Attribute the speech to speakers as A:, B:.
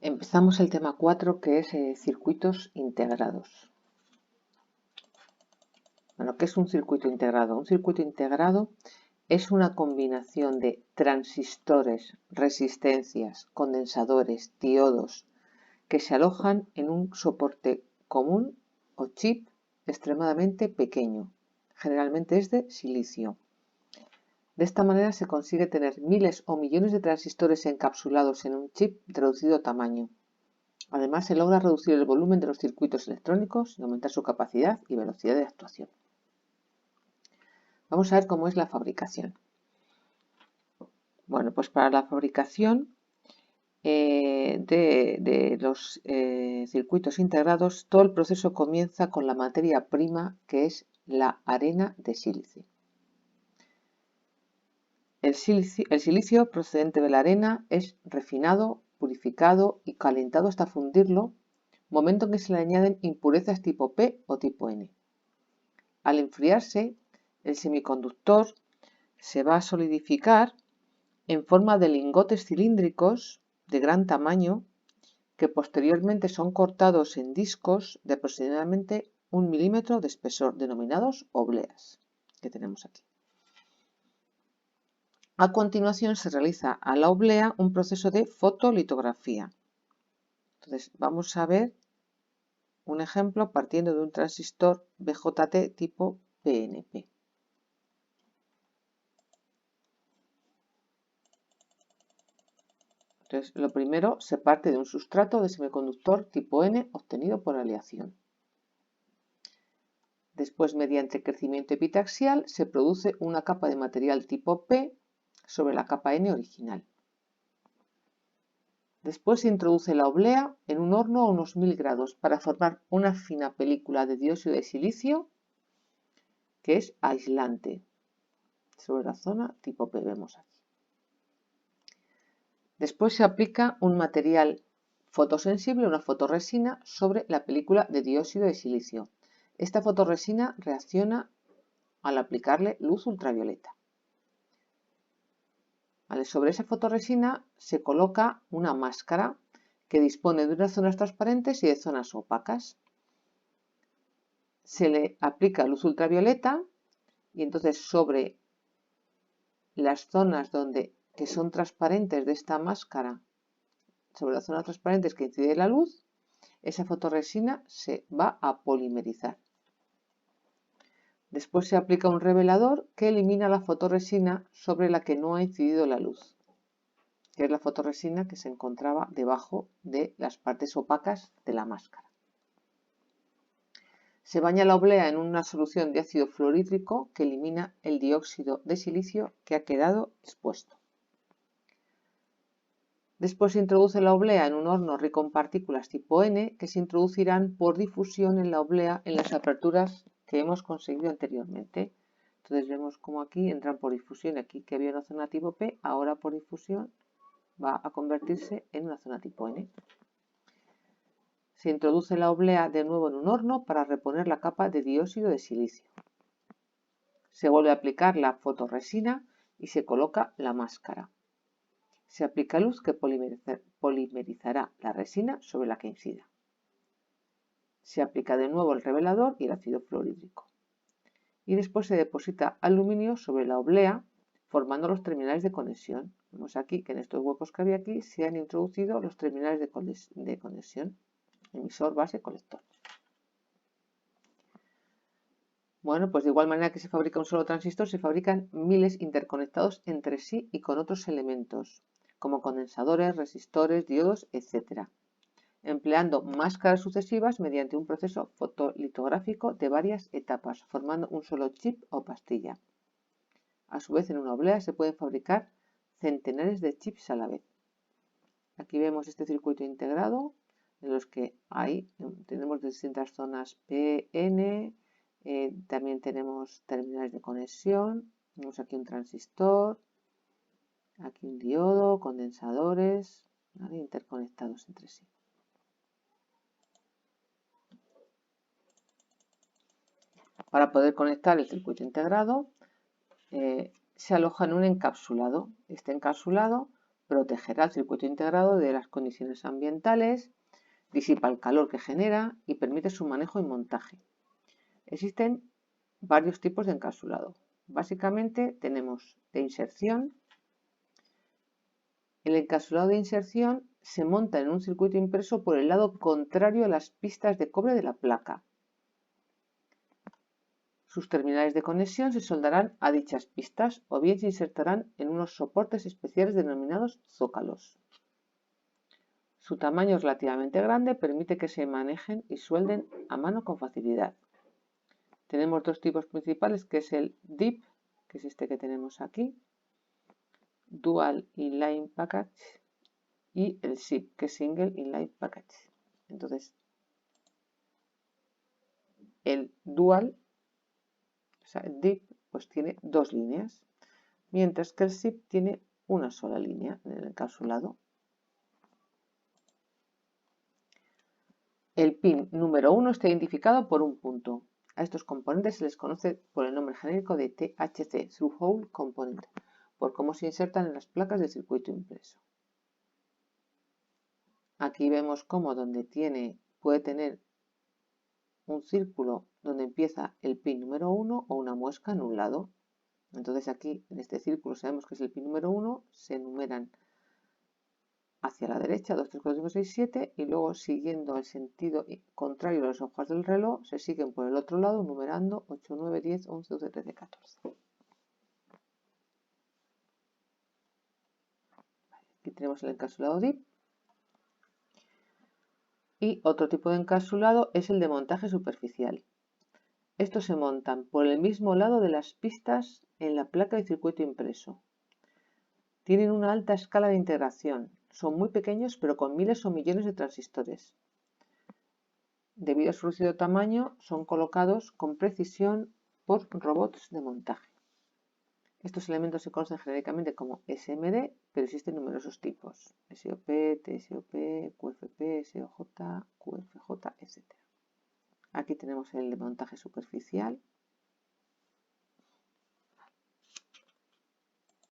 A: Empezamos el tema 4, que es circuitos integrados. Bueno, ¿qué es un circuito integrado? Un circuito integrado es una combinación de transistores, resistencias, condensadores, diodos, que se alojan en un soporte común o chip extremadamente pequeño. Generalmente es de silicio. De esta manera se consigue tener miles o millones de transistores encapsulados en un chip de reducido tamaño. Además, se logra reducir el volumen de los circuitos electrónicos y aumentar su capacidad y velocidad de actuación. Vamos a ver cómo es la fabricación. Bueno, pues para la fabricación de los circuitos integrados, todo el proceso comienza con la materia prima, que es la arena de sílice. El silicio procedente de la arena es refinado, purificado y calentado hasta fundirlo, momento en que se le añaden impurezas tipo P o tipo N. Al enfriarse, el semiconductor se va a solidificar en forma de lingotes cilíndricos de gran tamaño que posteriormente son cortados en discos de aproximadamente 1 milímetro de espesor, denominados obleas, que tenemos aquí. A continuación se realiza a la oblea un proceso de fotolitografía. Entonces vamos a ver un ejemplo partiendo de un transistor BJT tipo PNP. Entonces, lo primero, se parte de un sustrato de semiconductor tipo N obtenido por aleación. Después, mediante crecimiento epitaxial, se produce una capa de material tipo P sobre la capa N original. Después se introduce la oblea en un horno a unos 1000 grados para formar una fina película de dióxido de silicio que es aislante sobre la zona tipo P, vemos aquí. Después se aplica un material fotosensible, una fotorresina, sobre la película de dióxido de silicio. Esta fotorresina reacciona al aplicarle luz ultravioleta. Sobre esa fotorresina se coloca una máscara que dispone de unas zonas transparentes y de zonas opacas. Se le aplica luz ultravioleta y entonces sobre las zonas que son transparentes de esta máscara, sobre las zonas transparentes que incide la luz, esa fotorresina se va a polimerizar. Después se aplica un revelador que elimina la fotorresina sobre la que no ha incidido la luz, que es la fotorresina que se encontraba debajo de las partes opacas de la máscara. Se baña la oblea en una solución de ácido fluorhídrico que elimina el dióxido de silicio que ha quedado expuesto. Después se introduce la oblea en un horno rico en partículas tipo N que se introducirán por difusión en la oblea en las aperturas que hemos conseguido anteriormente. Entonces vemos como aquí entran por difusión, aquí que había una zona tipo P, ahora por difusión va a convertirse en una zona tipo N. Se introduce la oblea de nuevo en un horno para reponer la capa de dióxido de silicio. Se vuelve a aplicar la fotorresina y se coloca la máscara. Se aplica luz que polimerizará la resina sobre la que incida. Se aplica de nuevo el revelador y el ácido fluorhídrico. Y después se deposita aluminio sobre la oblea, formando los terminales de conexión. Vemos aquí que en estos huecos que había aquí se han introducido los terminales de conexión, emisor, base, colector. Bueno, pues de igual manera que se fabrica un solo transistor, se fabrican miles interconectados entre sí y con otros elementos, como condensadores, resistores, diodos, etc., empleando máscaras sucesivas mediante un proceso fotolitográfico de varias etapas, formando un solo chip o pastilla. A su vez, en una oblea se pueden fabricar centenares de chips a la vez. Aquí vemos este circuito integrado, en los que tenemos distintas zonas P, N, también tenemos terminales de conexión, tenemos aquí un transistor, aquí un diodo, condensadores, ¿vale?, interconectados entre sí. Para poder conectar el circuito integrado, se aloja en un encapsulado. Este encapsulado protegerá el circuito integrado de las condiciones ambientales, disipa el calor que genera y permite su manejo y montaje. Existen varios tipos de encapsulado. Básicamente tenemos de inserción. El encapsulado de inserción se monta en un circuito impreso por el lado contrario a las pistas de cobre de la placa. Sus terminales de conexión se soldarán a dichas pistas o bien se insertarán en unos soportes especiales denominados zócalos. Su tamaño es relativamente grande, permite que se manejen y suelden a mano con facilidad. Tenemos dos tipos principales, que es el DIP, que es este que tenemos aquí, Dual Inline Package, y el SIP, que es Single Inline Package. Entonces, el Dual, o sea, el DIP, pues tiene dos líneas, mientras que el SIP tiene una sola línea en el encapsulado. El pin número 1 está identificado por un punto. A estos componentes se les conoce por el nombre genérico de THC, Through-Hole Component, por cómo se insertan en las placas del circuito impreso. Aquí vemos cómo donde puede tener un círculo donde empieza el pin número 1 o una muesca en un lado. Entonces aquí en este círculo sabemos que es el pin número 1, se enumeran hacia la derecha 2, 3, 4, 5, 6, 7 y luego siguiendo el sentido contrario a las hojas del reloj se siguen por el otro lado numerando 8, 9, 10, 11, 12, 13, 14. Aquí tenemos el encapsulado DIP. Y otro tipo de encapsulado es el de montaje superficial. Estos se montan por el mismo lado de las pistas en la placa de circuito impreso. Tienen una alta escala de integración. Son muy pequeños pero con miles o millones de transistores. Debido a su reducido tamaño, son colocados con precisión por robots de montaje. Estos elementos se conocen genéricamente como SMD, pero existen numerosos tipos: SOP, TSOP, QFP, SOJ, QFJ, etc. Aquí tenemos el de montaje superficial.